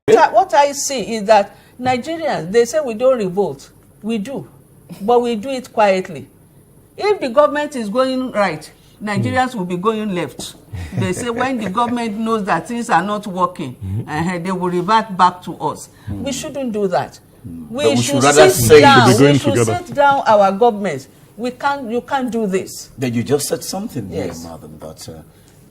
What I see is that Nigerians, they say we don't revolt. We do, but we do it quietly. If the government is going right, Nigerians will be going left. They say when the government knows that things are not working, they will revert back to us. We shouldn't do that. We should sit down, our governments. You can't do this. Then you just said something there, Madam,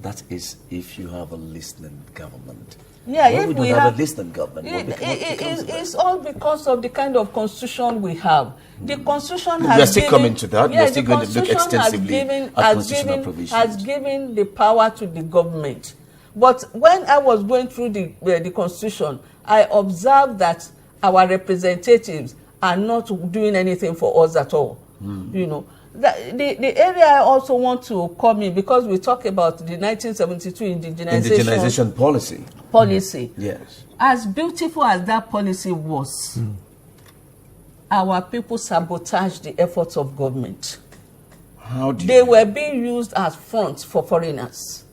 that is if you have a listening government. Yeah, if we don't have a listening government, it's all because of the kind of constitution we have. The constitution has we are still coming to that. We are still going to look extensively at constitutional provisions. Has given the power to the government. But when I was going through the constitution, I observed that our representatives are not doing anything for us at all. You know, the area I also want to come in, because we talk about the 1972 indigenization policy. Yes. As beautiful as that policy was, our people sabotaged the efforts of government. How do they were being used as fronts for foreigners.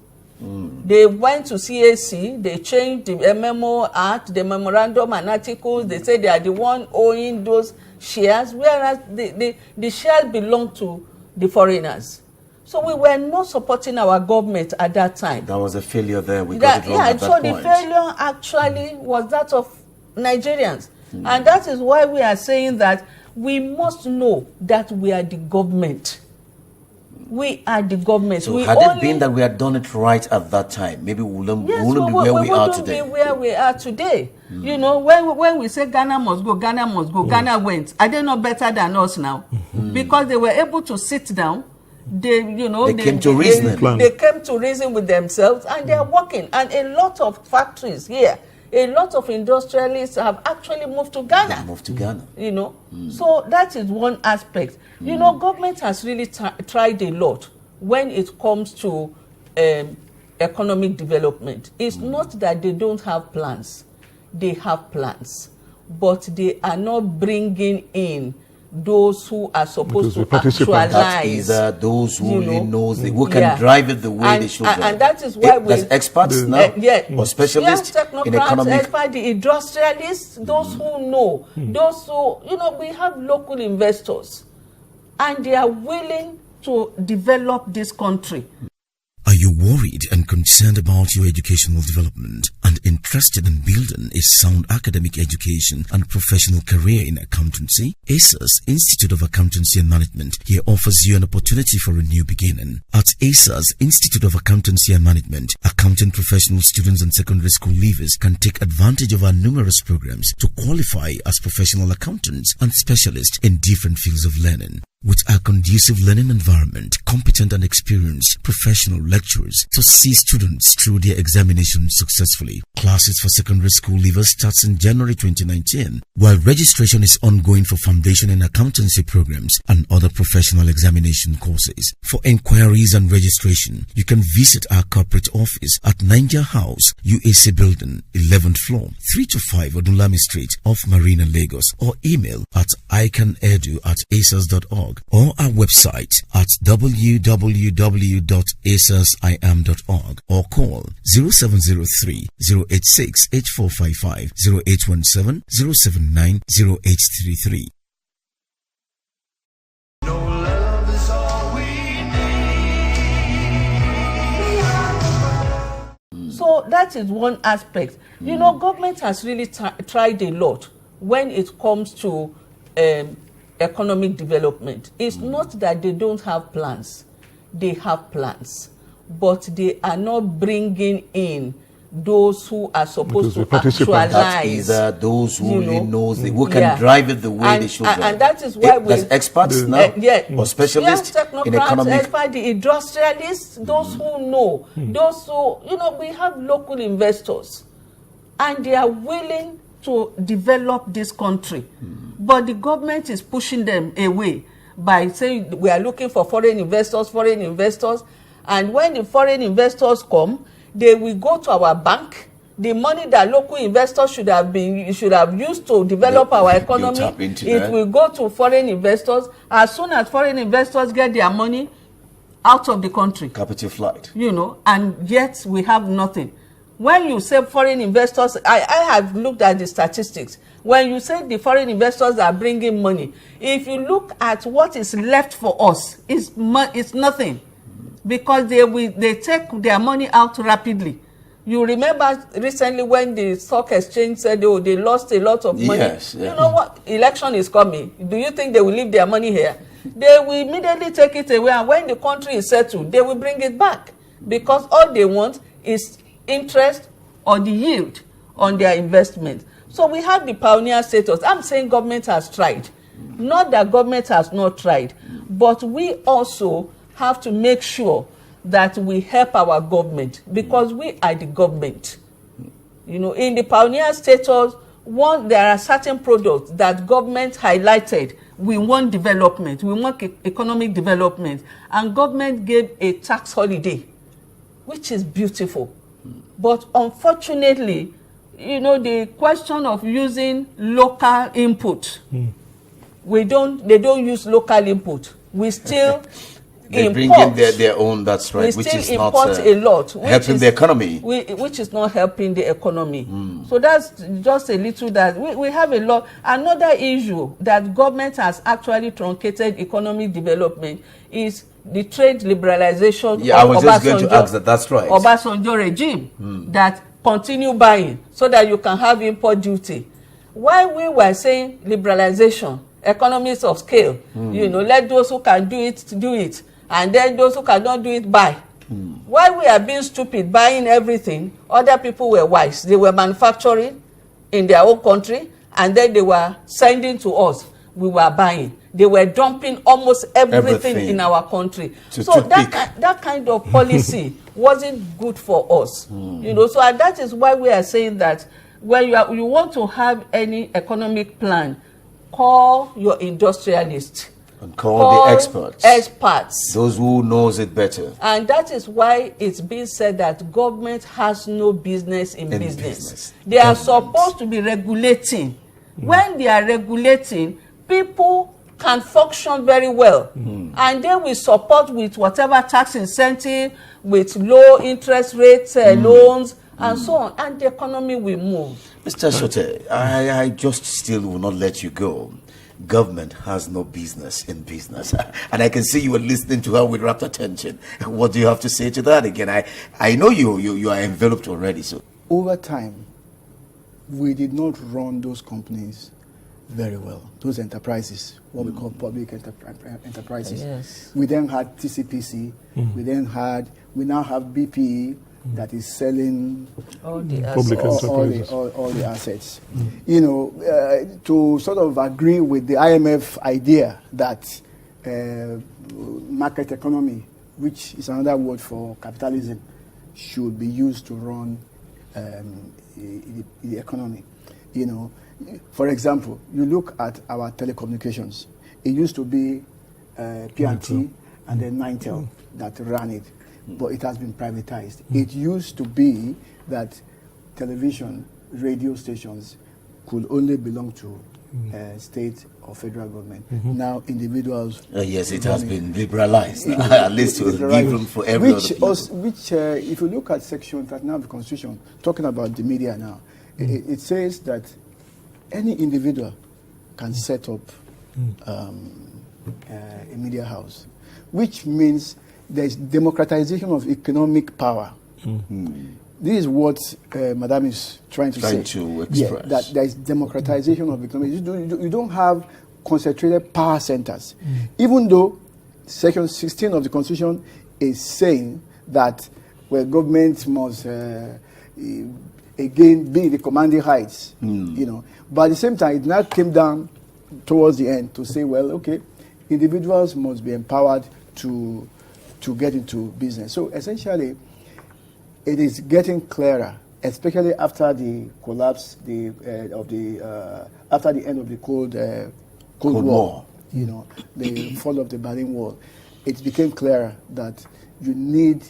They went to CAC, they changed the Memo Act, the memorandum and articles. They say they are the one owing those shares, whereas the shares belong to the foreigners. So we were not supporting our government at that time. That was a failure there. We got it wrong at that point. So the failure actually was that of Nigerians. And that is why we are saying that we must know that we are the government. We are the government. So had it been that we had done it right at that time, maybe we wouldn't be where we are today. We wouldn't be where we are today. You know, when we say Ghana must go, Ghana must go, Ghana went. Are they not better than us now? Because they were able to sit down. They came to reason with themselves, and they are working. And a lot of factories here, a lot of industrialists have actually moved to Ghana. You know, so that is one aspect. You know, government has really tried a lot when it comes to economic development. It's not that they don't have plans. They have plans, but they are not bringing in those who are supposed to actualize. That is those who really knows who can drive it the way they should. And that is why we experts now, or specialists in economic. The industrialists, those who know, those who, we have local investors, and they are willing to develop this country. Are you worried and concerned about your educational development and interested in building a sound academic education and professional career in accountancy? ACES Institute of Accountancy and Management here offers you an opportunity for a new beginning. At ACES Institute of Accountancy and Management, accounting professional students and secondary school leavers can take advantage of our numerous programs to qualify as professional accountants and specialists in different fields of learning. With our conducive learning environment, competent and experienced professional lecturers to see students through their examinations successfully. Classes for secondary school leavers starts in January 2019, while registration is ongoing for foundation and accountancy programs and other professional examination courses. For inquiries and registration, you can visit our corporate office at Niger House, UAC Building, 11th floor, 325 Odunlami Street, off Marina, Lagos, or email at icanedu@aces.org. or our website at www.acersim.org or call 0703 086 8455 0817 079 0833. So that is one aspect. You know, government has really tried a lot when it comes to economic development. It's not that they don't have plans. They have plans, but they are not bringing in those who are supposed to actualize. That is those who really knows who can drive it the way they should. And that is why we experts now, or specialists in economic. The industrialists, those who know, those who we have local investors, and they are willing to develop this country. But the government is pushing them away by saying we are looking for foreign investors. And when the foreign investors come, they will go to our bank. The money that local investors should have used to develop our economy, it will go to foreign investors. As soon as foreign investors get their money out of the country, capital flight. And yet we have nothing. when you say foreign investors, I have looked at the statistics. When you say the foreign investors are bringing money, if you look at what is left for us, it's nothing, because they take their money out rapidly. You remember recently when the stock exchange said, oh, they lost a lot of money. Yes, yeah. You know what? Election is coming. Do you think they will leave their money here? They will immediately take it away, and when the country is settled, they will bring it back, because all they want is interest or the yield on their investment. So we have the pioneer status. I'm saying government has tried. Not that government has not tried, but we also have to make sure that we help our government, because we are the government. You know, in the pioneer status, there are certain products that government highlighted. We want development, we want economic development, and government gave a tax holiday, which is beautiful. But unfortunately, you know, the question of using local input, they don't use local input. We still they import. Bring in their own, that's right, we which still is import not a lot, helping the economy. Which is not helping the economy. So that's just a little that we have a lot. Another issue that government has actually truncated economic development is the trade liberalization of I was just going to ask that. That's right. Obasanjo regime that continue buying so that you can have import duty. While we were saying liberalization, economies of scale, you know, let those who can do it, and then those who cannot do it buy. While we are being stupid buying everything, other people were wise. They were manufacturing in their own country, and then they were sending to us. We were buying. They were dumping almost everything in our country. So that kind of policy wasn't good for us. You know, so that is why we are saying that when you want to have any economic plan, call your industrialists. And call the experts. Experts. Those who knows it better. And that is why it's been said that government has no business in business. They are supposed to be regulating. When they are regulating, people can function very well. And then we support with whatever tax incentive, with low interest rates, loans, and so on. And the economy will move. Mr. Sote, I just still will not let you go. Government has no business in business. And I can see you were listening to her with rapt attention. What do you have to say to that again? I know you are enveloped already. So over time, we did not run those companies very well. Those enterprises, what we call public enterprises. Yes. We then had TCPC. We now have BPE that is selling all the all the assets. You know, to sort of agree with the IMF idea that market economy, which is another word for capitalism, should be used to run the economy. You know, for example, you look at our telecommunications. It used to be P&T and then Nitel that ran it, but it has been privatized. It used to be that television, radio stations could only belong to state or federal government. Now individuals... yes, it has been liberalized, at least to give room for every other people. Which, if you look at Section 39 of the Constitution, talking about the media now, it says that any individual can set up a media house, which means there's democratization of economic power. This is what Madam is trying to say. Express. Yeah, that there is democratization of economy. You don't have concentrated power centers. Even though Section 16 of the Constitution is saying that government must again be the commanding heights, you know. But at the same time, it now came down towards the end to say, well, okay, individuals must be empowered to get into business. So essentially, it is getting clearer, especially after the collapse after the end of the Cold War. You know, the fall of the Berlin Wall. It became clearer that you need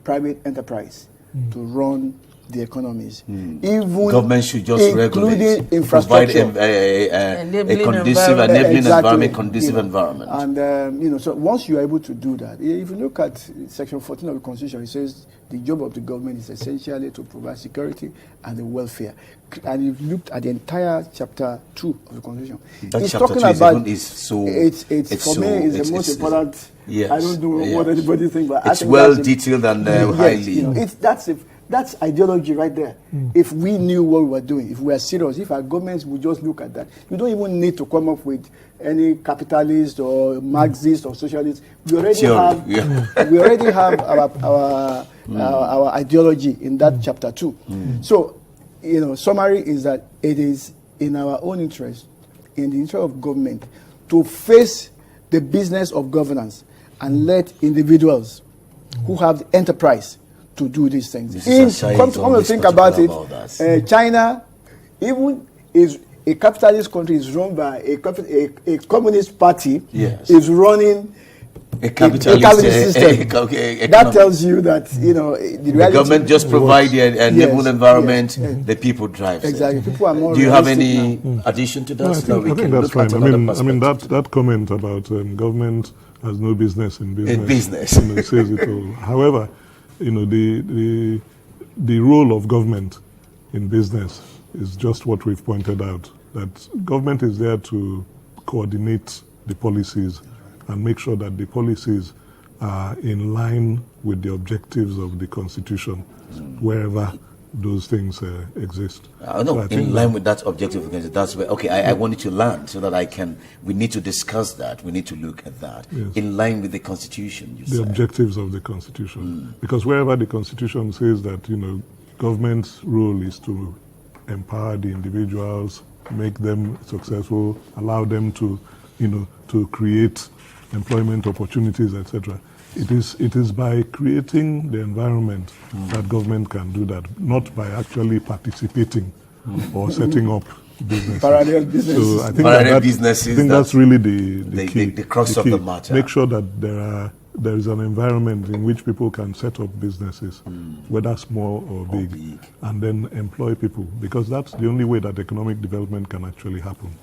private enterprise to run the economies. Even government should just including regulate, infrastructure, provide a conducive, enabling environment, conducive environment. And so once you are able to do that, if you look at Section 14 of the Constitution, it says the job of the government is essentially to provide security and the welfare. And if you looked at the entire chapter 2 of the Constitution, that it's talking about it's for me is the most important. Yes, I don't know what anybody thinks, but it's well detailed and highly. That's ideology right there. If we knew what we were doing, if we were serious, if our governments would just look at that, you don't even need to come up with any capitalist or Marxist or socialist. We already have our ideology in that chapter 2. So, summary is that it is in our own interest, in the interest of government, to face the business of governance and let individuals who have the enterprise to do these things. Come to think about it, China, even is a capitalist country, is run by a communist party, is running a capitalist system. That tells you that the government just provide the enable environment, the people drive. Exactly. People are more. Do you have any addition to that? No, I think that's fine. I mean that comment about government has no business in business. Says it all. However, the role of government in business is just what we've pointed out, that government is there to coordinate the policies and make sure that the policies are in line with the objectives of the Constitution, wherever those things exist. In line with that objective, that's where, I wanted to land so that we need to discuss that, we need to look at that. Yes. In line with the Constitution, the objectives of the Constitution. Because wherever the Constitution says that, government's role is to empower the individuals, make them successful, allow them to, to create employment opportunities, etc. It is by creating the environment that government can do that, not by actually participating or setting up businesses. Parallel businesses. So I think that's really the key. The crux of the matter. Make sure that there is an environment in which people can set up businesses, whether small or big, and then employ people, because that's the only way that economic development can actually happen.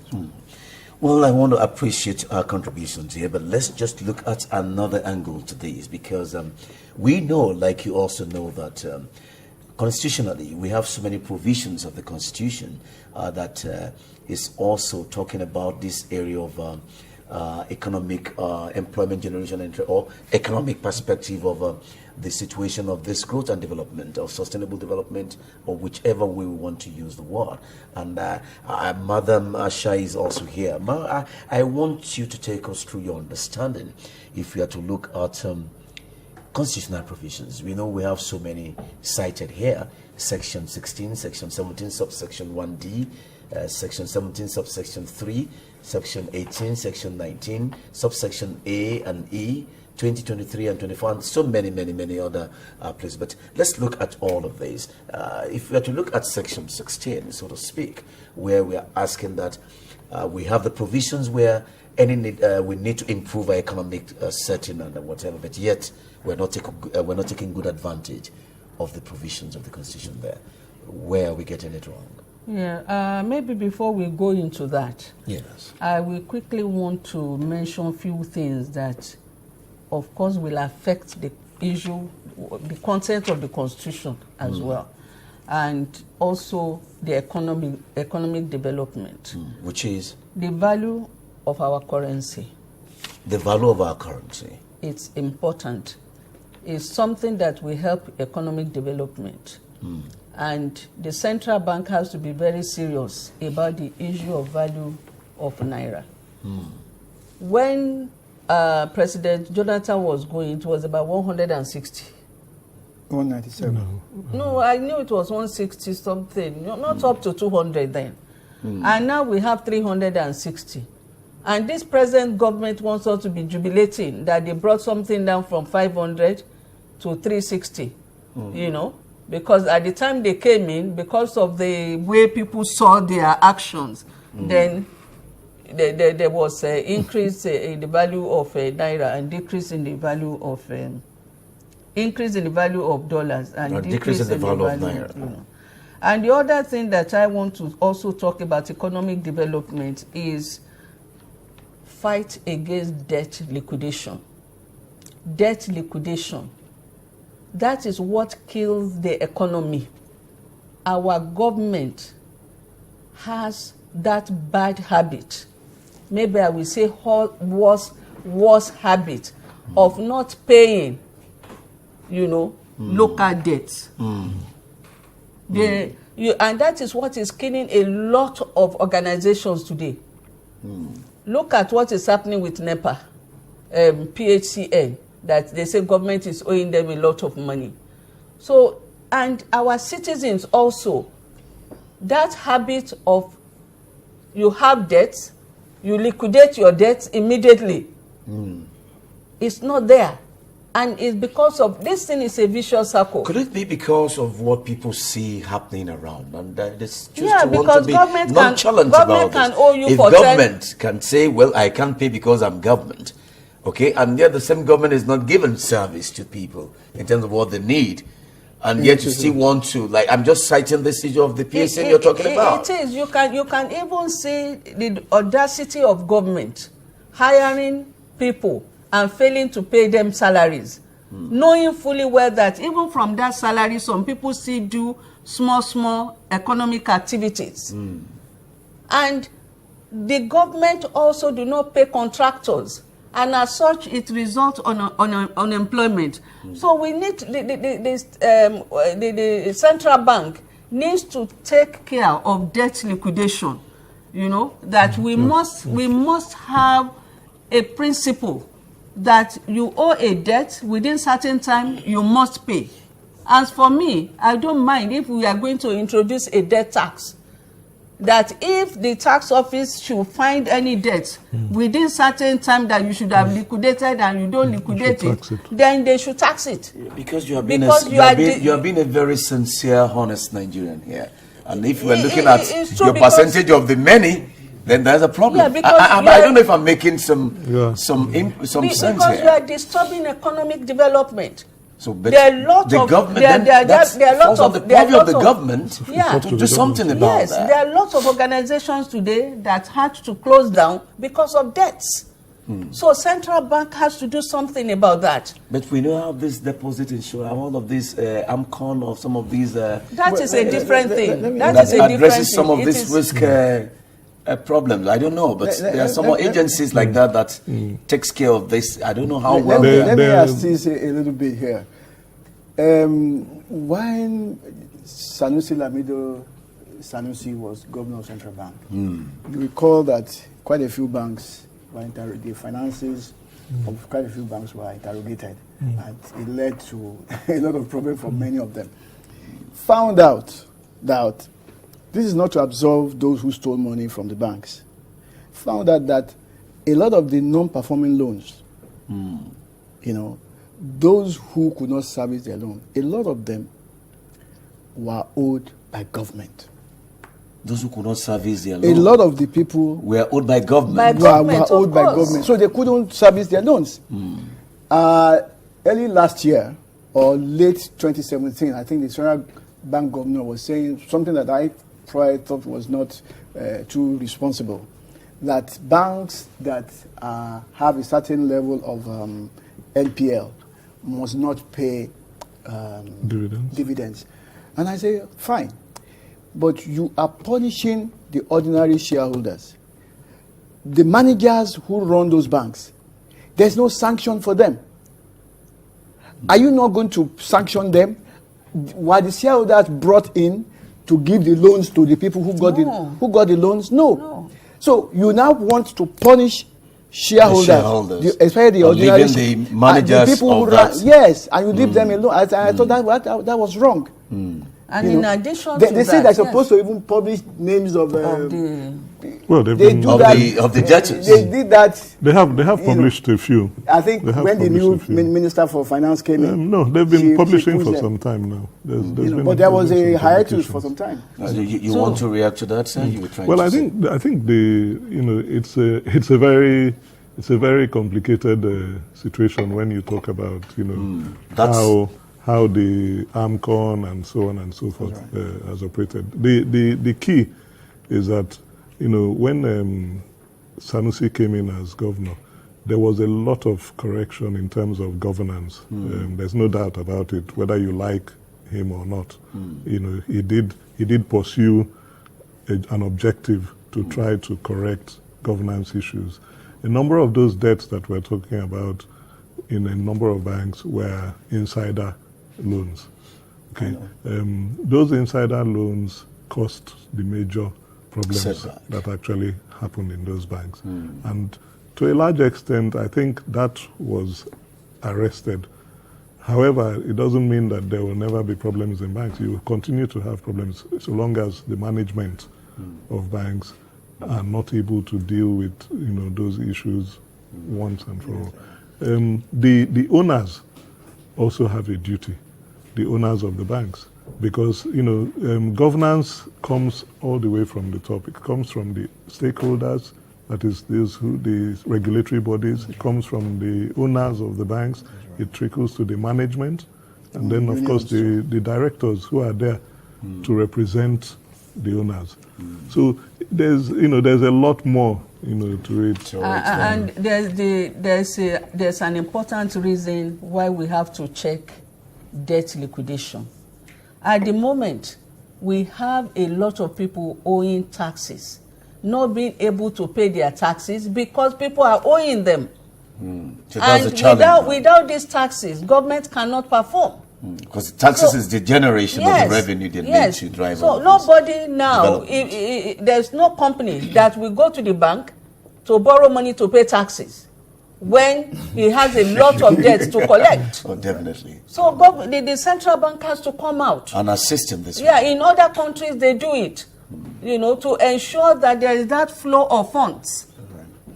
Well, I want to appreciate our contributions here, but let's just look at another angle to this, because we know, like you also know, that constitutionally we have so many provisions of the Constitution that is also talking about this area of economic employment generation or economic perspective of the situation of this growth and development, or sustainable development, or whichever way we want to use the word. And Madam Asha is also here. I want you to take us through your understanding. If we are to look at constitutional provisions, we know we have so many cited here: Section 16, Section 17, subsection 1D, Section 17, subsection 3, Section 18, Section 19, subsection A and E, 2023 and 24, and so many other places. But let's look at all of these. If we are to look at Section 16, so to speak, where we are asking that we have the provisions where we need to improve our economic setting and whatever, but yet we're not taking good advantage of the provisions of the Constitution there. Where are we getting it wrong? Yeah, maybe before we go into that, yes, I will quickly want to mention a few things that, of course, will affect the issue, the content of the Constitution as well, and also the economic development. Which is? The value of our currency. The value of our currency. It's important. It's something that will help economic development. And the central bank has to be very serious about the issue of value of Naira. When President Jonathan was going, it was about 160. 197. No, I knew it was 160 something, not up to 200 then. And now we have 360. And this present government wants us to be jubilating that they brought something down from 500 to 360, because at the time they came in, because of the way people saw their actions, then there was an increase in the value of Naira and decrease in the value of increase in the value of dollars and decrease in the value of naira. You know. And the other thing that I want to also talk about economic development is fight against debt liquidation. Debt liquidation. That is what kills the economy. Our government has that bad habit. Maybe I will say worse habit of not paying, local debts. And that is what is killing a lot of organizations today. Look at what is happening with NEPA, PHCN, that they say government is owing them a lot of money. So, and our citizens also, that habit of you have debts, you liquidate your debts immediately. It's not there. And it's because of this thing is a vicious circle. Could it be because of what people see happening around, and it's just yeah, because government can owe you if for government can say, well, I can't pay because I'm government, okay, and yet the same government is not giving service to people in terms of what they need, and yet you still want to, like, I'm just citing this issue of the PSN you're talking about. It is. You can even see the audacity of government hiring people and failing to pay them salaries, knowing fully well that even from that salary, some people still do small economic activities. And the government also do not pay contractors, and as such, it results on unemployment. So we need the central bank needs to take care of debt liquidation. That we must have a principle that you owe a debt within certain time, you must pay. As for me, I don't mind if we are going to introduce a debt tax, that if the tax office should find any debt within certain time that you should have liquidated and you don't liquidate it, then they should tax it. Because you have been a very sincere, honest Nigerian here. And if we're looking at your percentage of the many, then there's a problem. Yeah, I don't know if I'm making some sense here. Because you are disturbing economic development. So, but the government, that's the purview of the government to do something about that. There are lots of organizations today that had to close down because of debts. So central bank has to do something about that. But we know how this deposit insurance, all of these AMCON or some of these... that is a different thing. That addresses some of these risk... problems. I don't know, but there are some more agencies like that takes care of this. I don't know how well. Let me ask this a little bit here. When Sanusi was governor of Central Bank, you recall that quite a few banks were the finances of quite a few banks were interrogated, and it led to a lot of problems for many of them. Found out that this is not to absolve those who stole money from the banks. Found out that a lot of the non-performing loans, those who could not service their loan, a lot of them were owed by government. Those who could not service their loan? A lot of the people were owed by government. Were owed by government. So they couldn't service their loans. Early last year, or late 2017, I think the Central Bank governor was saying something that I thought was not too responsible, that banks that have a certain level of NPL must not pay dividends. And I say, fine, but you are punishing the ordinary shareholders. The managers who run those banks, there's no sanction for them. Are you not going to sanction them? Were the shareholders brought in to give the loans to the people who got the loans? No. So you now want to punish shareholders, especially the ordinary the managers, the people who run, yes, and you leave them alone. I thought that was wrong. And in addition to they say they're supposed to even publish names of the judges. They did that. They have published a few. I think when the new Minister for Finance came in. No, they've been publishing for some time now. But there was a hiatus for some time. You want to react to that, sir? Well, I think it's a very it's a very complicated situation when you talk about, how the AMCON and so on and so forth has operated. The key is that, when Sanusi came in as governor, there was a lot of correction in terms of governance. There's no doubt about it, whether you like him or not. He did pursue an objective to try to correct governance issues. A number of those debts that we're talking about in a number of banks were insider loans. Okay, those insider loans caused the major problems that actually happened in those banks. And to a large extent, I think that was arrested. However, it doesn't mean that there will never be problems in banks. You will continue to have problems so long as the management of banks are not able to deal with those issues once and for all. The owners also have a duty, the owners of the banks, because governance comes all the way from the top. It comes from the stakeholders, that is the regulatory bodies. It comes from the owners of the banks. It trickles to the management, and then of course the directors who are there to represent the owners. So there's a lot more to it. And there's an important reason why we have to check debt liquidation. At the moment, we have a lot of people owing taxes, not being able to pay their taxes because people are owing them. So that's a challenge. Without these taxes, government cannot perform. Because taxes is the generation of the revenue they need to drive. So nobody now, there's no company that will go to the bank to borrow money to pay taxes when he has a lot of debts to collect. Oh, definitely. So the central bank has to come out and assist in this. Yeah, in other countries they do it, to ensure that there is that flow of funds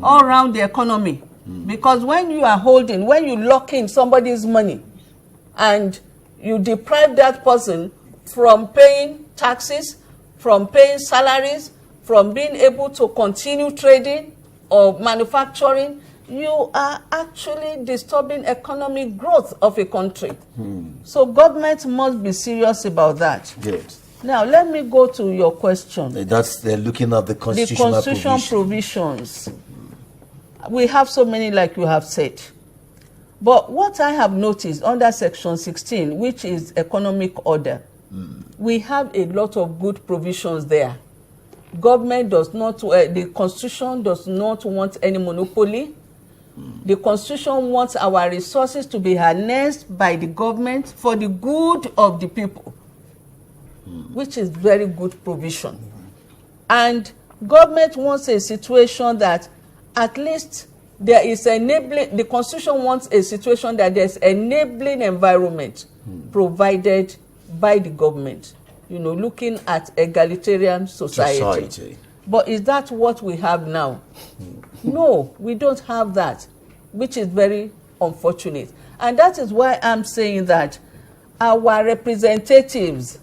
all around the economy. Because when you lock in somebody's money and you deprive that person from paying taxes, from paying salaries, from being able to continue trading or manufacturing, you are actually disturbing economic growth of a country. So government must be serious about that. Good. Now, let me go to your question. They're looking at the constitutional provisions. We have so many, like you have said. But what I have noticed under Section 16, which is economic order, we have a lot of good provisions there. Government does not, the Constitution does not want any monopoly. The Constitution wants our resources to be harnessed by the government for the good of the people, which is very good provision. And government wants a situation that at least there is enabling, the Constitution wants a situation that there's enabling environment provided by the government, looking at egalitarian society. But is that what we have now? No, we don't have that, which is very unfortunate. And that is why I'm saying that our representatives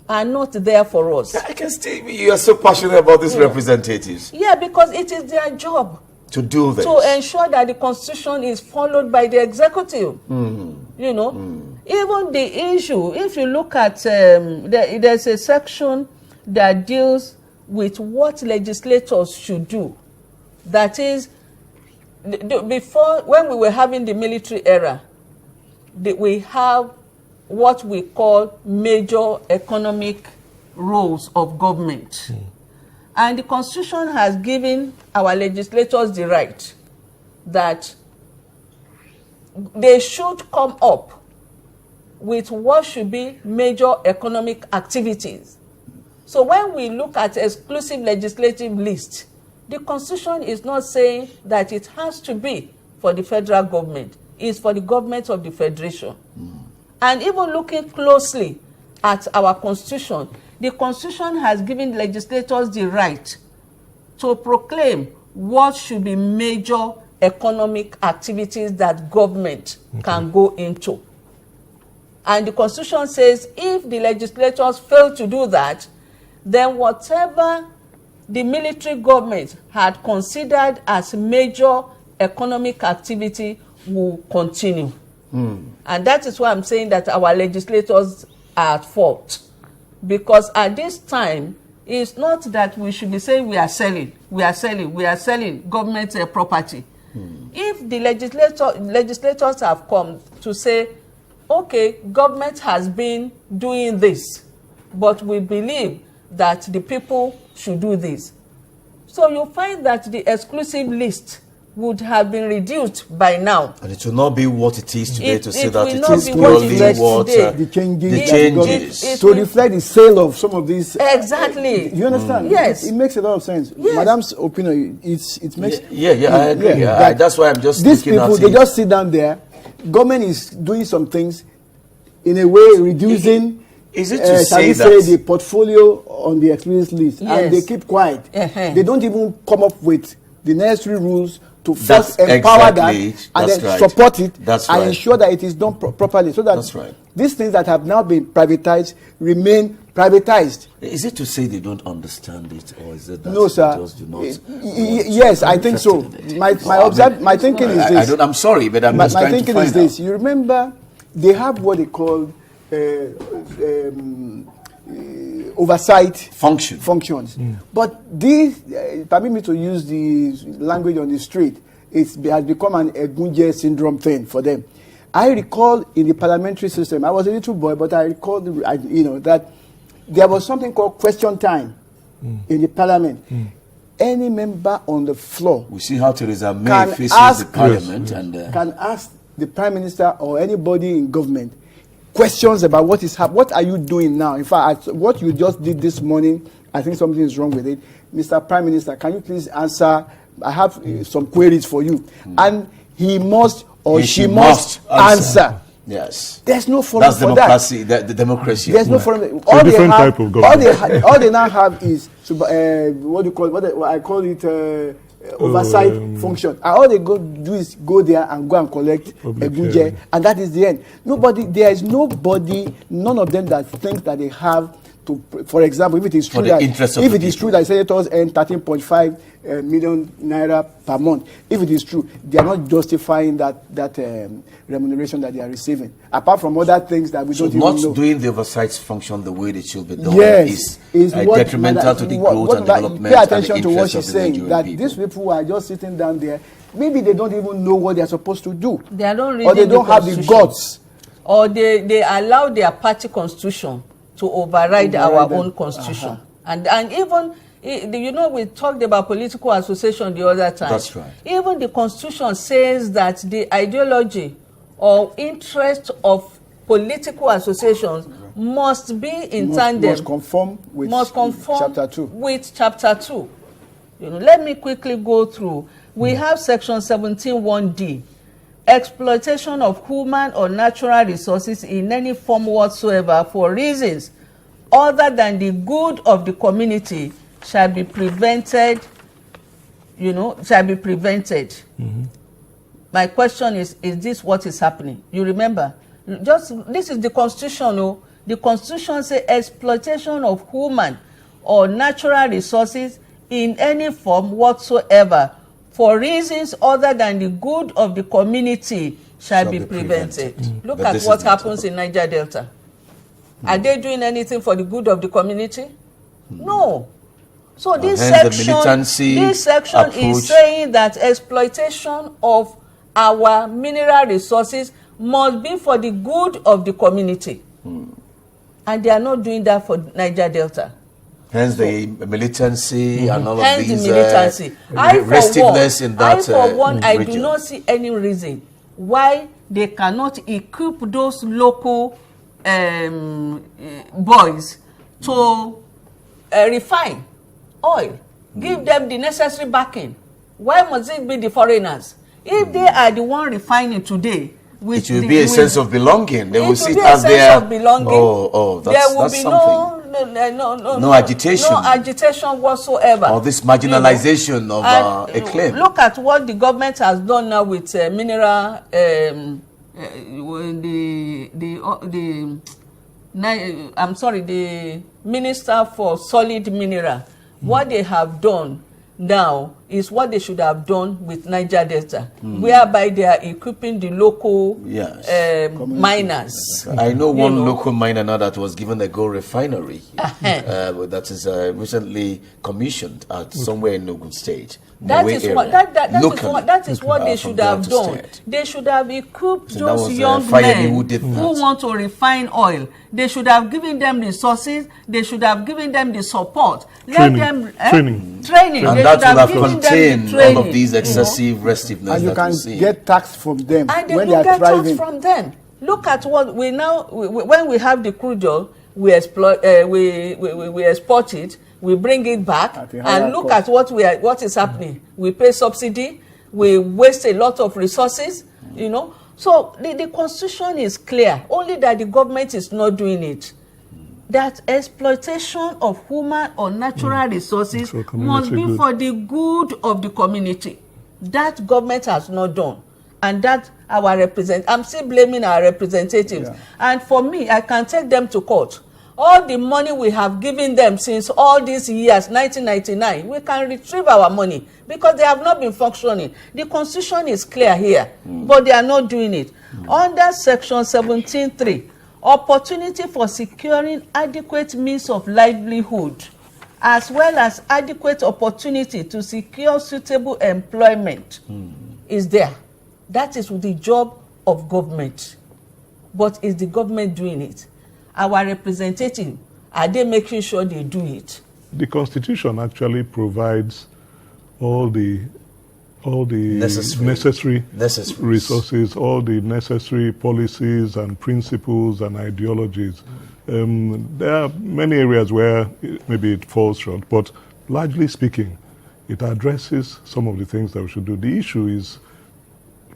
are not there for us. I can see you are so passionate about these representatives. Yeah, because it is their job to do this, to ensure that the Constitution is followed by the executive. Even the issue, if you look at, there's a section that deals with what legislators should do. That is, before, when we were having the military era, we have what we call major economic roles of government. And the Constitution has given our legislators the right that they should come up with what should be major economic activities. So when we look at exclusive legislative list, the Constitution is not saying that it has to be for the federal government. It's for the government of the federation. And even looking closely at our Constitution, the Constitution has given legislators the right to proclaim what should be major economic activities that government can go into. And the Constitution says if the legislators fail to do that, then whatever the military government had considered as major economic activity will continue. And that is why I'm saying that our legislators are at fault. Because at this time, it's not that we should be saying we are selling government property. If the legislators have come to say, okay, government has been doing this, but we believe that the people should do this. So you find that the exclusive list would have been reduced by now. And it will not be what it is today to say that it is purely what the changes to reflect the sale of some of these. Exactly. You understand? Yes. It makes a lot of sense. Yes. Madam's opinion, it makes. Yeah, I agree. That's why I'm just these people, they just sit down there. Government is doing some things in a way reducing. Is it to say that the portfolio on the exclusive list, and they keep quiet? They don't even come up with the necessary rules to first empower that and then support it and ensure that it is done properly, so that these things that have now been privatized remain privatized. Is it to say they don't understand it, or is it that no, sir? Just do not yes, I think so. My thinking is this. I'm sorry, but my thinking is this. You remember they have what they call oversight functions. But these, permit me to use the language on the street, it has become an Egunje syndrome thing for them. I recall in the parliamentary system, I was a little boy, but I recall that there was something called question time in the parliament. Any member on the floor, we see how Theresa May faces the parliament and can ask the prime minister or anybody in government questions about what is happening. What are you doing now? In fact, what you just did this morning, I think something is wrong with it. Mr. Prime Minister, can you please answer? I have some queries for you. And he must or she must answer. Yes. There's no forum for democracy, that. The democracy. There's no forum. All they have, type of government. All they now have is what do you call it? What I call it oversight function. And all they do is go there and go and collect a budget, and that is the end. There is none of them that thinks that they have to. For example, if it is true that senators earn 13.5 million naira per month, if it is true, they are not justifying that remuneration that they are receiving. Apart from other things that we don't even know. Not doing the oversight function the way it should be done is detrimental to the growth and development. Pay attention to what she's saying. That these people who are just sitting down there, maybe they don't even know what they are supposed to do. They don't read, or they don't have the guts, or they allow their party constitution to override our own constitution. And even, we talked about political association the other time. That's right. Even the constitution says that the ideology or interest of political associations must be in tandem. Must conform with chapter 2. With chapter 2. Let me quickly go through. We have section 17(1)(d). Exploitation of human or natural resources in any form whatsoever for reasons other than the good of the community shall be prevented. My question is this what is happening? You remember, this is the constitution. The constitution says exploitation of human or natural resources in any form whatsoever for reasons other than the good of the community shall be prevented. Look at what happens in Niger Delta. Are they doing anything for the good of the community? No. So this section is saying that exploitation of our mineral resources must be for the good of the community. And they are not doing that for Niger Delta. Hence the militancy and all of these restiveness in that I region. do not see any reason why they cannot equip those local boys to refine oil. Give them the necessary backing. Why must it be the foreigners? If they are the one refining today, it will be a sense of belonging. They will sit as there. There will be no agitation. No agitation whatsoever. Or this marginalization of a claim. Look at what the government has done now with mineral. The Minister for Solid Mineral. What they have done now is what they should have done with Niger Delta, whereby they are equipping the local miners. I know one local miner now that was given a gold refinery that is recently commissioned at somewhere in Ogun State. That is what they should have done. They should have equipped those young men who want to refine oil. They should have given them resources. They should have given them the support. Training. And that will have contained all of these excessive restiveness. And you can get tax from them and when they are thriving. Tax from them. Look at what we now, when we have the crude oil, we export it. We bring it back and look at what is happening. We pay subsidy. We waste a lot of resources. So the Constitution is clear. Only that the government is not doing it. That exploitation of human or natural resources must be for the good of the community. That government has not done, and that I'm still blaming our representatives. And for me, I can take them to court. All the money we have given them since all these years, 1999, we can retrieve our money because they have not been functioning. The Constitution is clear here, but they are not doing it. Under Section 17(3), opportunity for securing adequate means of livelihood, as well as adequate opportunity to secure suitable employment, is there. That is the job of government. But is the government doing it? Our representative, are they making sure they do it? The Constitution actually provides all the necessary resources, all the necessary policies and principles and ideologies. There are many areas where maybe it falls short, but largely speaking, it addresses some of the things that we should do. The issue is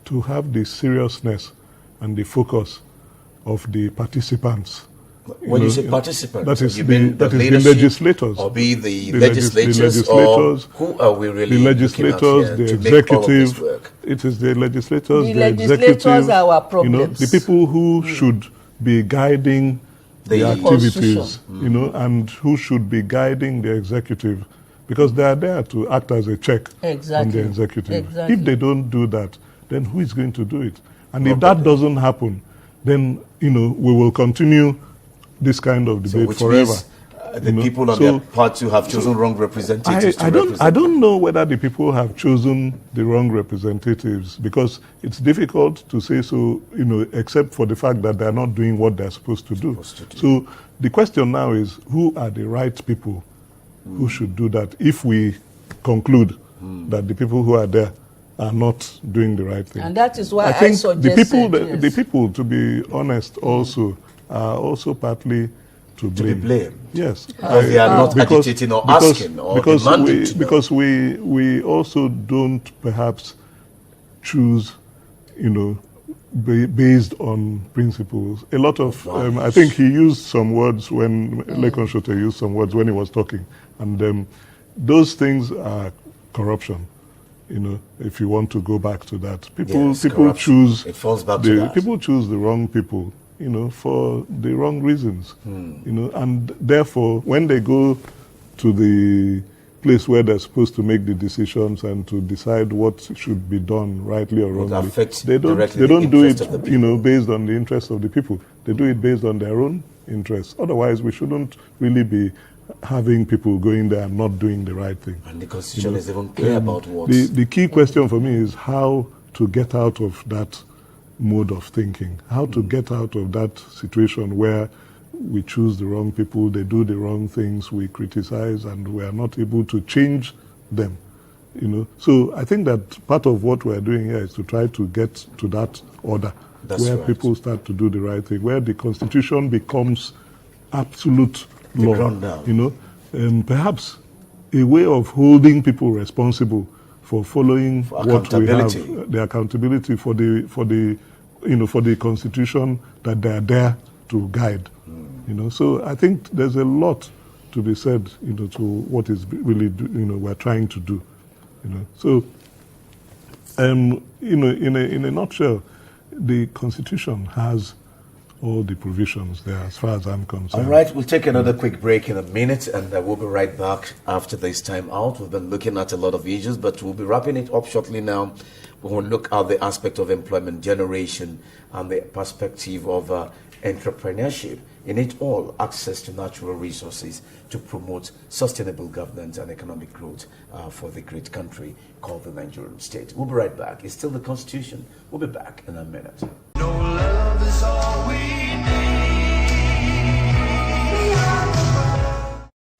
to have the seriousness and the focus of the participants. When you say participants, that is the legislators, or be the legislators, or who are we really the legislators, the executive? It is the legislators, the executive. Are our problems. The people who should be guiding the activities, and who should be guiding the executive, because they are there to act as a check on the executive. If they don't do that, then who is going to do it? And if that doesn't happen, then we will continue this kind of debate forever. The people on their part who have chosen wrong representatives I don't know whether the people have chosen the wrong representatives, because it's difficult to say so, except for the fact that they're not doing what they're supposed to do. So the question now is, who are the right people who should do that, if we conclude that the people who are there are not doing the right thing? And that is why I think suggested, the people, to be honest, also are also partly to blame. To be blamed. Yes. Because they are not agitating or asking or demanding to know. Because we also don't perhaps choose, based on principles. A lot of, I think he used some words when, Lekon Shote used some words when he was talking, and those things are corruption. If you want to go back to that, people choose. It falls back to that. People choose the wrong people, for the wrong reasons, and therefore, when they go to the place where they're supposed to make the decisions and to decide what should be done rightly or wrongly, they don't do it, based on the interests of the people. They do it based on their own interests. Otherwise, we shouldn't really be having people going there and not doing the right thing. And the Constitution is even clear about what... The key question for me is how to get out of that mode of thinking, how to get out of that situation where we choose the wrong people, they do the wrong things, we criticize, and we are not able to change them. So I think that part of what we're doing here is to try to get to that order, where people start to do the right thing, where the Constitution becomes absolute law, and perhaps a way of holding people responsible for following what we have, the accountability for the Constitution that they are there to guide. So I think there's a lot to be said, to what is really we're trying to do. So in a nutshell, the Constitution has all the provisions there as far as I'm concerned. All right, we'll take another quick break in a minute, and we'll be right back after this time out. We've been looking at a lot of issues, but we'll be wrapping it up shortly now. We will look at the aspect of employment generation and the perspective of entrepreneurship. In it all, access to natural resources to promote sustainable governance and economic growth for the great country called the Nigerian state. We'll be right back. It's still the Constitution. We'll be back in a minute. No love is all we need.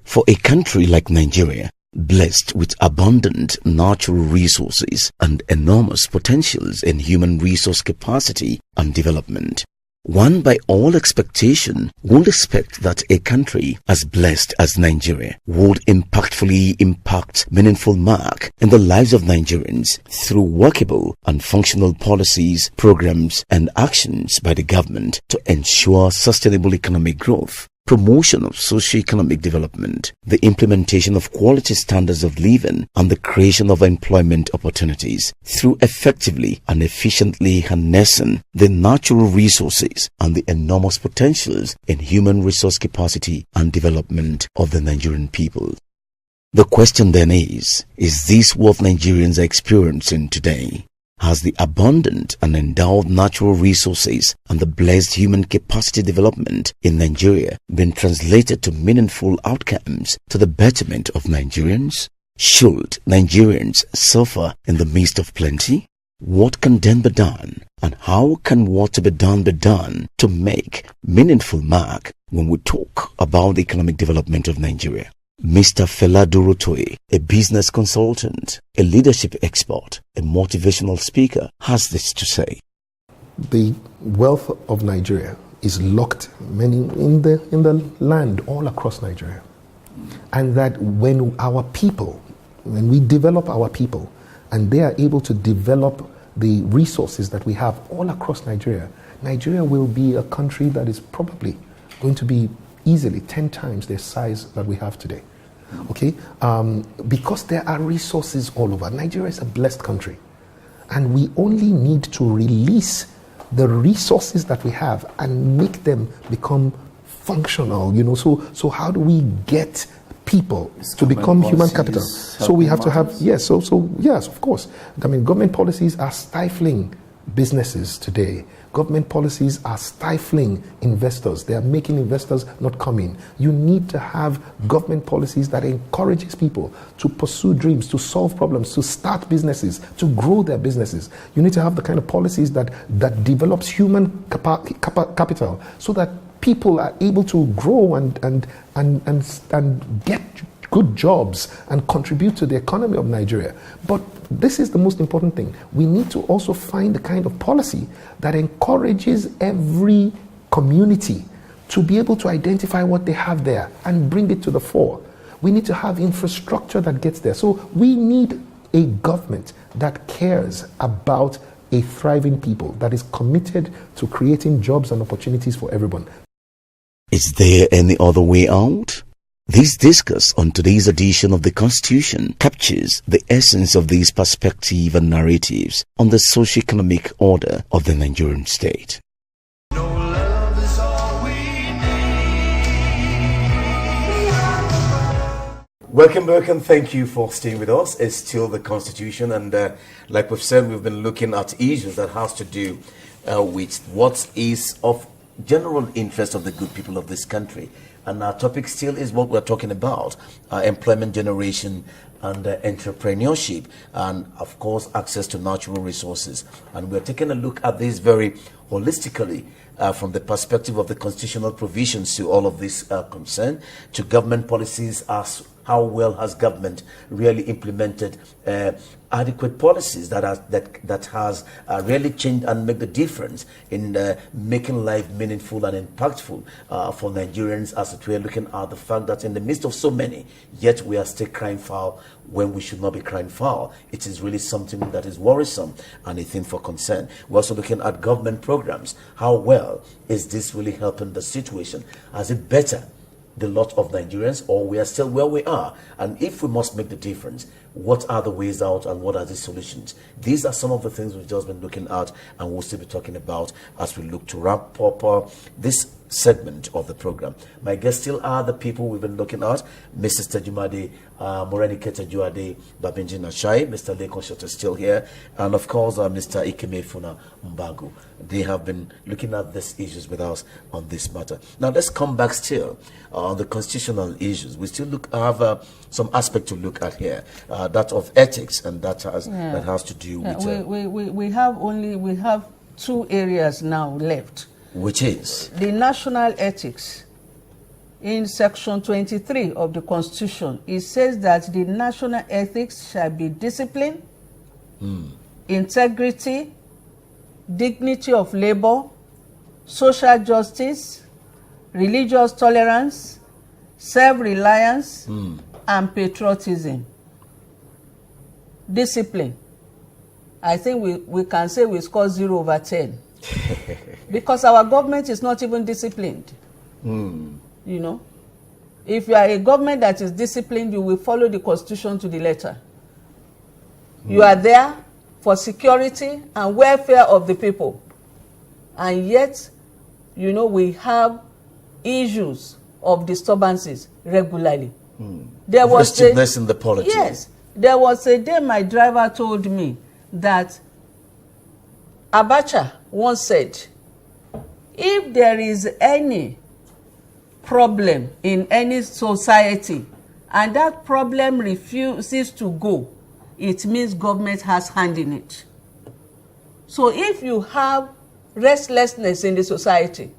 For a country like Nigeria, blessed with abundant natural resources and enormous potentials in human resource capacity and development, one by all expectation would expect that a country as blessed as Nigeria would impactfully impact meaningful mark in the lives of Nigerians through workable and functional policies, programs, and actions by the government to ensure sustainable economic growth, promotion of socio-economic development, the implementation of quality standards of living, and the creation of employment opportunities through effectively and efficiently harnessing the natural resources and the enormous potentials in human resource capacity and development of the Nigerian people. The question then is this what Nigerians are experiencing today? Has the abundant and endowed natural resources and the blessed human capacity development in Nigeria been translated to meaningful outcomes to the betterment of Nigerians? Should Nigerians suffer in the midst of plenty? What can then be done, and how can what to be done to make meaningful mark when we talk about the economic development of Nigeria? Mr. Fela Dorotoye, a business consultant, a leadership expert, a motivational speaker, has this to say. The wealth of Nigeria is locked in the land all across Nigeria. And that when we develop our people, and they are able to develop the resources that we have all across Nigeria, Nigeria will be a country that is probably going to be easily 10 times the size that we have today. Okay? Because there are resources all over. Nigeria is a blessed country. And we only need to release the resources that we have and make them become functional. So how do we get people to become human capital? So we have to have, yes, of course. I mean, government policies are stifling businesses today. Government policies are stifling investors. They are making investors not come in. You need to have government policies that encourages people to pursue dreams, to solve problems, to start businesses, to grow their businesses. You need to have the kind of policies that develops human capital so that people are able to grow and get good jobs and contribute to the economy of Nigeria. But this is the most important thing. We need to also find the kind of policy that encourages every community to be able to identify what they have there and bring it to the fore. We need to have infrastructure that gets there. So we need a government that cares about a thriving people, that is committed to creating jobs and opportunities for everyone. Is there any other way out? This discourse on today's edition of the Constitution captures the essence of these perspectives and narratives on the socio-economic order of the Nigerian state. No love is all we need. Welcome back, and thank you for staying with us. It's still the Constitution, and like we've said, we've been looking at issues that has to do with what is of general interest of the good people of this country. And our topic still is what we're talking about, employment generation and entrepreneurship, and of course access to natural resources. And we're taking a look at this very holistically from the perspective of the constitutional provisions to all of this concern, to government policies, as how well has government really implemented adequate policies that has really changed and make the difference in making life meaningful and impactful for Nigerians, as we're looking at the fact that in the midst of so many, yet we are still crying foul when we should not be crying foul. It is really something that is worrisome and a thing for concern. We're also looking at government programs. How well is this really helping the situation? Is it better the lot of Nigerians, or we are still where we are? And if we must make the difference, what are the ways out and what are the solutions? These are some of the things we've just been looking at and we'll still be talking about as we look to wrap up this segment of the program. My guests still are the people we've been looking at: Mrs. Tejumade Morenike Tejuade Babinji Nashai, Mr. Lekon Shot is still here, and of course Mr. Ikeme Funa Mbagu. They have been looking at these issues with us on this matter. Now let's come back still on the constitutional issues. We still have some aspect to look at here, that of ethics, and that has to do with. We have 2 areas now left. Which is? The national ethics. In section 23 of the Constitution, it says that the national ethics shall be discipline, integrity, dignity of labor, social justice, religious tolerance, self-reliance, and patriotism. Discipline. I think we can say we score 0 over 10. Because our government is not even disciplined. You know, if you are a government that is disciplined, you will follow the Constitution to the letter. You are there for security and welfare of the people. And yet, you know, we have issues of disturbances regularly. There was restiveness in the polity. Yes. There was a day my driver told me that Abacha once said, if there is any problem in any society and that problem refuses to go, it means government has hand in it. So if you have restlessness in the society,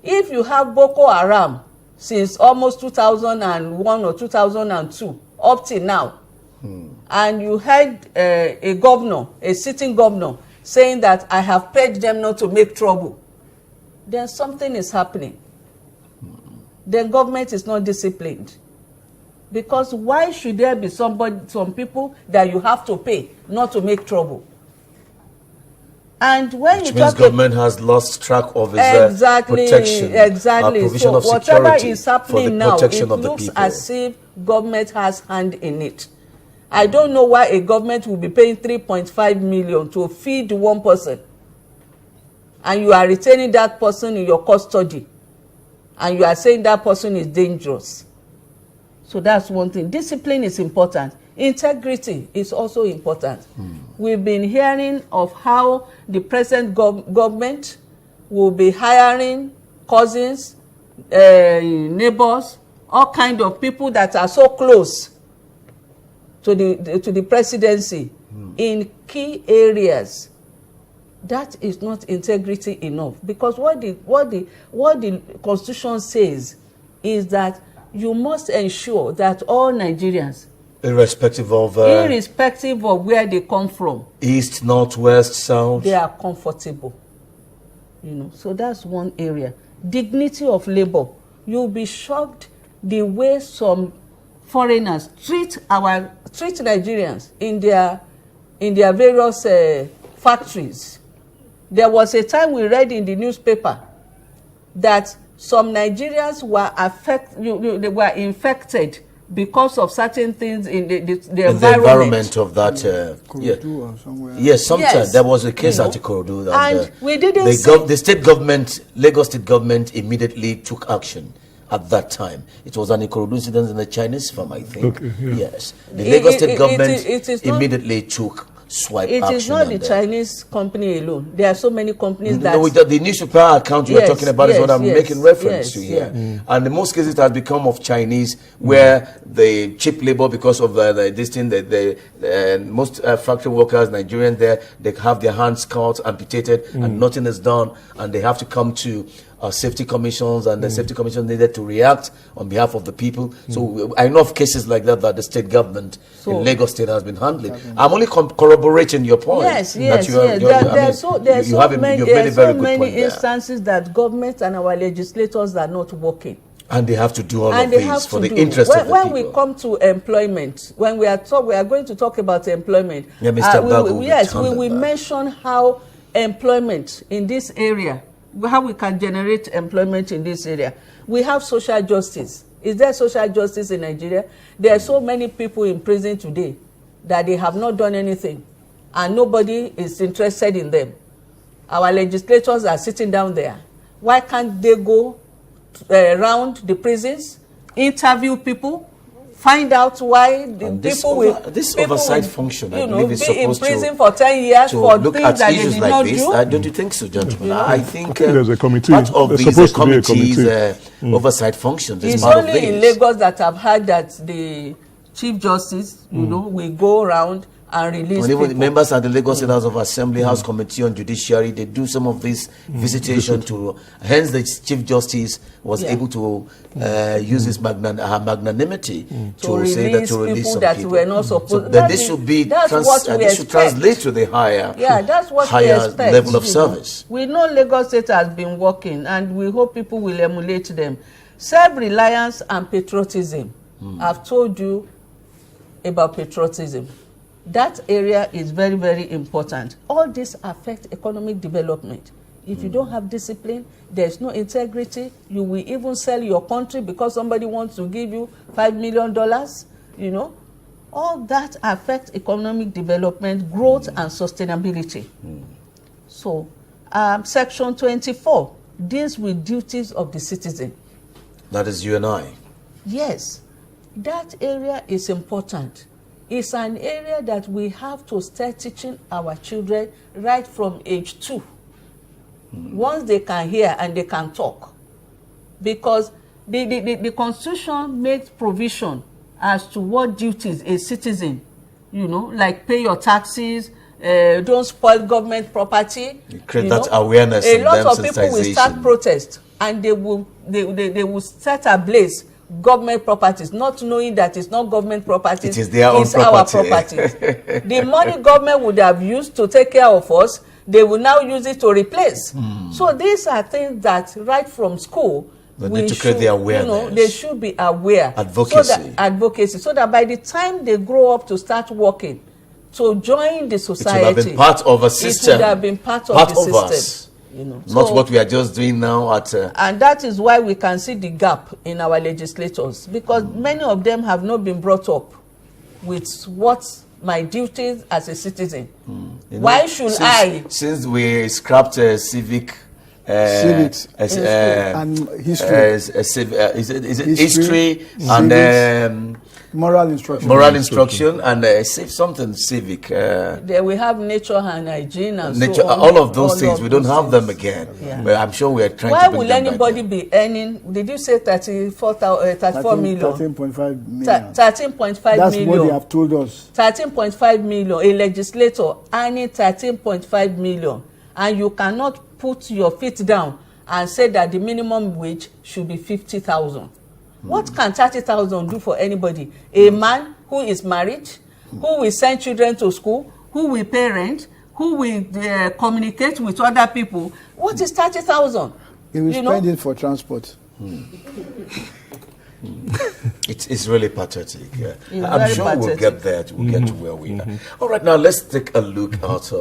if you have Boko Haram since almost 2001 or 2002 up till now, and you had a governor, a sitting governor, saying that I have paid them not to make trouble, then something is happening. The government is not disciplined. Because why should there be some people that you have to pay not to make trouble? And when which means government has lost track of its protection, provision of whatever security is happening now, it looks as if government has hand in it. I don't know why a government will be paying 3.5 million to feed one person, and you are retaining that person in your custody, and you are saying that person is dangerous. So that's one thing. Discipline is important. Integrity is also important. We've been hearing of how the present government will be hiring cousins, neighbors, all kind of people that are so close to the presidency in key areas. That is not integrity enough, because what the Constitution says is that you must ensure that all Nigerians, irrespective of where they come from, east, north, west, south, they are comfortable. You know, so that's one area. Dignity of labor. You'll be shocked the way some foreigners treat Nigerians in their various factories. There was a time we read in the newspaper that some Nigerians were they were infected because of certain things in the environment of that. Ikorodu or somewhere. Yes, sometimes there was a case at Ikorodu, and we didn't. The state government, Lagos state government, immediately took action. At that time, it was an Ikorodu incident in the Chinese farm, I think. Okay, yeah. Yes, the Lagos state government immediately took swipe action. It is not the Chinese company alone. There are so many companies that... with the newspaper account you are talking about is what I'm making reference to here. And in most cases it has become of Chinese, where the cheap labor, because of this thing, most factory workers, Nigerians there, they have their hands cut, amputated, and nothing is done, and they have to come to safety commissions, and the safety commission needed to react on behalf of the people. So I know of cases like that the state government in Lagos State has been handling. I'm only corroborating your point. Yes. There are so many instances that government and our legislators are not working. And they have to do all of this for the interest of the people. When we come to employment, when we are going to talk about employment, Mr. we will mention how employment in this area how we can generate employment in this area. We have social justice. Is there social justice in Nigeria? There are so many people in prison today that they have not done anything, and nobody is interested in them. Our legislators are sitting down there. Why can't they go around the prisons, interview people, find out why the this oversight function, I believe, is supposed to be in prison for 10 years for look things at that issues they did like not this. do? Don't you think so, gentlemen? I think there's a committee. part of There's these supposed to be a committees, oversight functions is It's part of only in this. Lagos that I've heard that the Chief Justice, will go around and release Even people. members at the Lagos State House of Assembly, House Committee on Judiciary, they do some of this visitation to. Hence, the Chief Justice was able to use his magnanimity to say that to release people some that people. were not supposed. So that this should be this should translate to the higher, that's what we higher expect, level of service. We know Lagos State has been working, and we hope people will emulate them. Self-reliance and patriotism. I've told you about patriotism. That area is very, very important. All this affects economic development. If you don't have discipline, there's no integrity. You will even sell your country because somebody wants to give you $5 million. All that affects economic development, growth, and sustainability. So, Section 24 deals with duties of the citizen. That is you and I. Yes, that area is important. It's an area that we have to start teaching our children right from age 2. Once they can hear and they can talk. Because the Constitution makes provision as to what duties a citizen, like pay your taxes, don't spoil government property. You create that awareness. A lot of people will start protest, and they will set ablaze government properties, not knowing that it's not government properties, it is their own property. Our properties. The money government would have used to take care of us, they will now use it to replace. So these are things that right from school, we need to create the awareness. They should be aware. Advocacy. So that by the time they grow up to start working, to join the society, it would have been part of a system. It would have been part of the system. Us. Not what we are just doing now at and that is why we can see the gap in our legislators, because many of them have not been brought up with what's my duties as a citizen. Why should since we scrapped civics and history, history and moral instruction and something civic. There we have nature and hygiene and nature, so on. all of those things, we don't have them again. But I'm sure we are trying Why to bring will them anybody back. be earning, did you say 34 million? 13.5 million. 13.5 That's million. what they have told us. 13.5 million. A legislator earning 13.5 million. And you cannot put your feet down and say that the minimum wage should be 50,000. What can 30,000 do for anybody? A man who is married, who will send children to school, who will parent, who will communicate with other people. What is 30,000? He will spend it for transport. It's really pathetic. It's I'm sure pathetic. we'll get there. We'll get to where we are. All right, now let's take a look at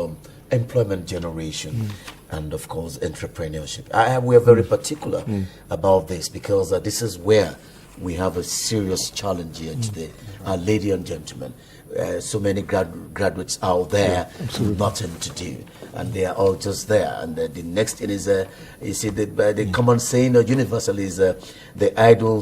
employment generation and, of course, entrepreneurship. We are very particular about this because this is where we have a serious challenge here today. Ladies and gentlemen, so many graduates out there with nothing to do, and they are all just there. And the next thing is, you see, the common saying universally is the idle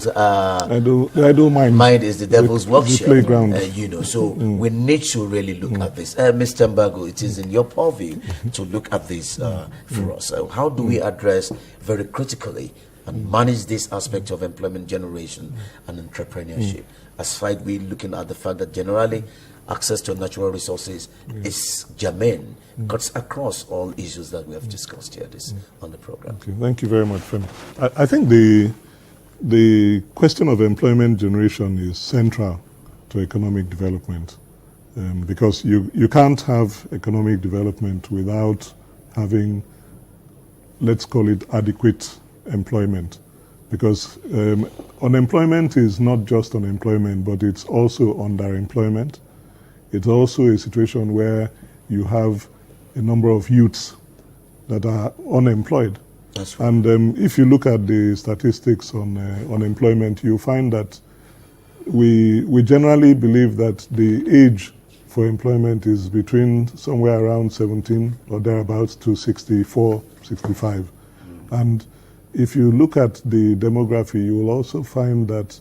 mind is the devil's workshop. So we need to really look at this. Mr. Mbago, it is in your purview to look at this for us. How do we address very critically and manage this aspect of employment generation and entrepreneurship? Aside we looking at the fact that generally access to natural resources is germane, cuts across all issues that we have discussed here on the program. Okay, thank you very much, Femi. I think the question of employment generation is central to economic development, because you can't have economic development without having, let's call it, adequate employment, because unemployment is not just unemployment, but it's also underemployment. It's also a situation where you have a number of youths that are unemployed. That's right. And if you look at the statistics on unemployment, you find that we generally believe that the age for employment is between somewhere around 17 or thereabouts to 64, 65. And if you look at the demography, you will also find that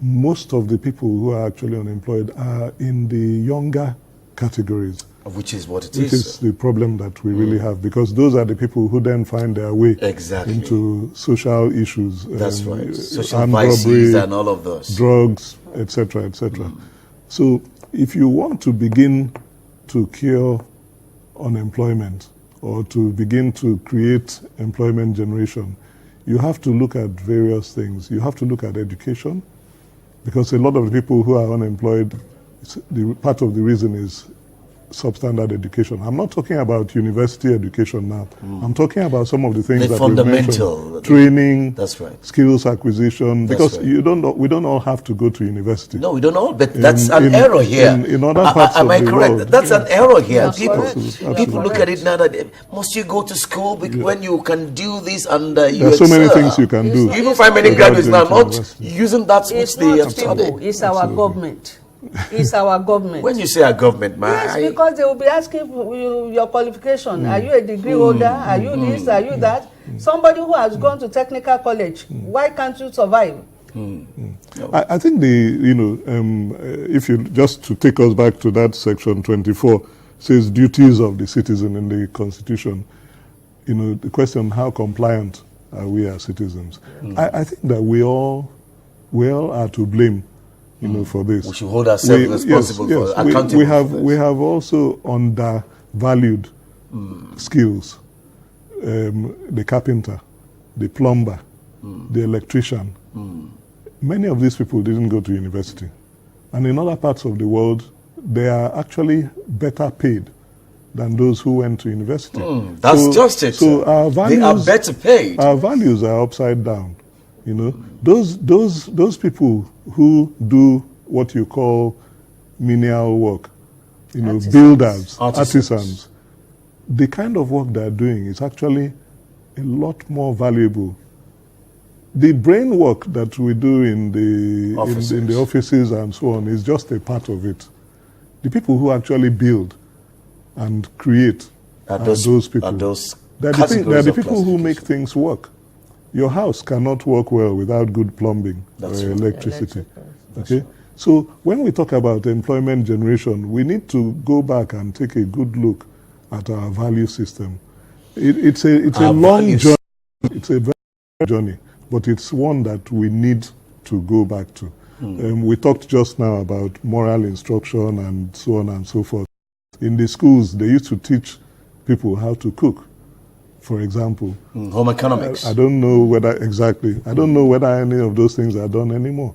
most of the people who are actually unemployed are in the younger categories. Which is what it Which is the problem that we really have, because those are the people who then find their way into social issues. That's right. Social vices and all of those. Drugs, etc., etc. So if you want to begin to cure unemployment or to begin to create employment generation, you have to look at various things. You have to look at education, because a lot of the people who are unemployed, part of the reason is substandard education. I'm not talking about university education now. I'm talking about some of the things that we mentioned. Training, that's right. Skills acquisition, because right. we don't all have to go to university. No, we don't all, but that's an error here. In other parts am of I the correct? world. That's an error here. Absolutely. People look at it now that must you go to school when you can do this and you There's so many things you can do. You even find many graduates now not using that which they have studied. It's our government. It's our government. When you say our government, yes, because they will be asking your qualification. Are you a degree holder? Are you this? Are you that? Somebody who has gone to technical college, why can't you survive? I think if you just to take us back to that section 24, says duties of the citizen in the Constitution. The question, how compliant are we as citizens? I think that we all are to blame. For this. We should hold ourselves responsible for accountable. We have also undervalued skills. The carpenter, the plumber, the electrician. Many of these people didn't go to university. And in other parts of the world, they are actually better paid than those who went to university. That's just it. So our values, they are better paid. Our values are upside down. Those people who do what you call menial work, builders, artisans, the kind of work they're doing is actually a lot more valuable. The brain work that we do in the offices and so on is just a part of it. The people who actually build and create are those people. They're the people who make things work. Your house cannot work well without good plumbing or electricity. Okay? So when we talk about employment generation, we need to go back and take a good look at our value system. It's a long journey. It's a very long journey, but it's one that we need to go back to. We talked just now about moral instruction and so on and so forth. In the schools, they used to teach people how to cook. For example, home economics. I don't know whether any of those things are done anymore.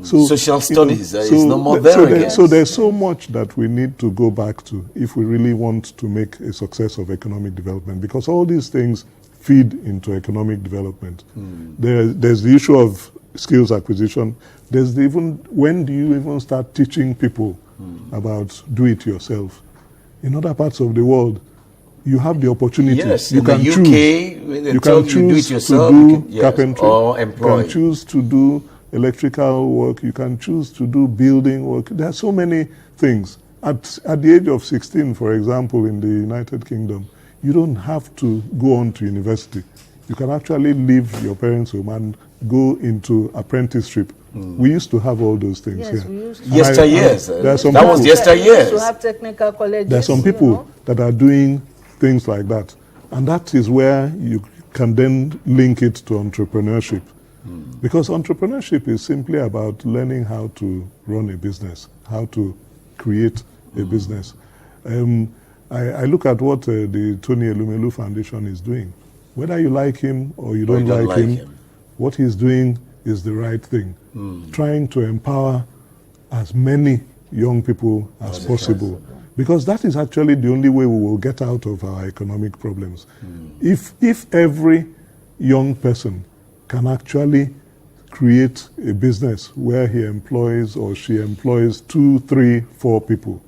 So social studies is no more there again. So there's so much that we need to go back to if we really want to make a success of economic development, because all these things feed into economic development. There's the issue of skills acquisition. There's when do you even start teaching people about do it yourself? In other parts of the world, you have the opportunity. Yes, you can the UK, you can choose do it yourself, to do carpentry, or employ. You can choose to do electrical work, you can choose to do building work. There are so many things. At the age of 16, for example, in the United Kingdom, you don't have to go on to university. You can actually leave your parents' home and go into apprenticeship. We used to have all those things here. We used to. Yesteryears. That was yesteryears. To have technical colleges. There are some people that are doing things like that. And that is where you can then link it to entrepreneurship. Because entrepreneurship is simply about learning how to run a business, how to create a business. I look at what the Tony Elumelu Foundation is doing. Whether you like him or you don't like him, what he's doing is the right thing. Trying to empower as many young people as possible. Because that is actually the only way we will get out of our economic problems. If every young person can actually create a business where he employs or she employs 2, 3, 4 people,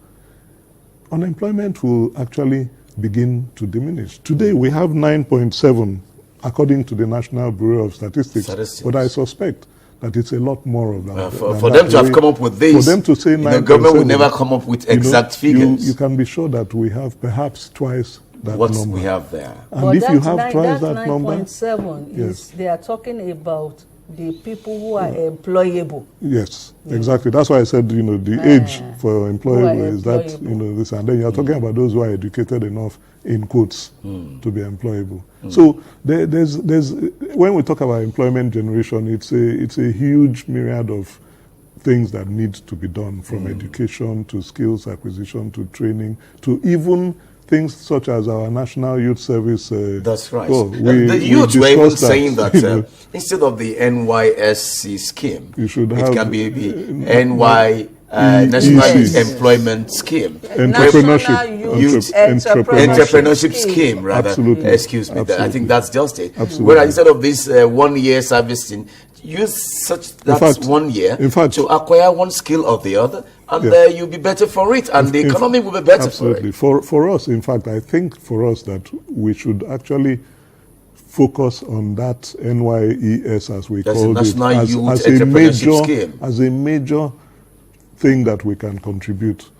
unemployment will actually begin to diminish. Today we have 9.7 according to the National Bureau of Statistics. But I suspect that it's a lot more of that. For them to have come up with this, for them to say 9.7, government will never come up with exact figures. You can be sure that we have perhaps twice that what number. We have there. And but if you have twice that number, 9.7 yes. is they are talking about the people who are employable. Yes, exactly. That's why I said, the age for employable is that, this, and then you're talking about those who are educated enough, in quotes, to be employable. So there's when we talk about employment generation, it's a huge myriad of things that need to be done, from education to skills acquisition to training to even things such as our National Youth Service. That's right. The youth were even saying that instead of the NYSC scheme, you should it have can be the National Youth Employment Scheme. Entrepreneurship scheme, rather. Absolutely. Excuse me. Absolutely. I think that's just it. Absolutely. Whereas instead of this 1 year servicing, use that 1 year to acquire one skill or the other, and you'll be better for it, and the economy will be better for it. For us, in fact, I think for us that we should actually focus on that NYES, as we call it, as a major thing that we can contribute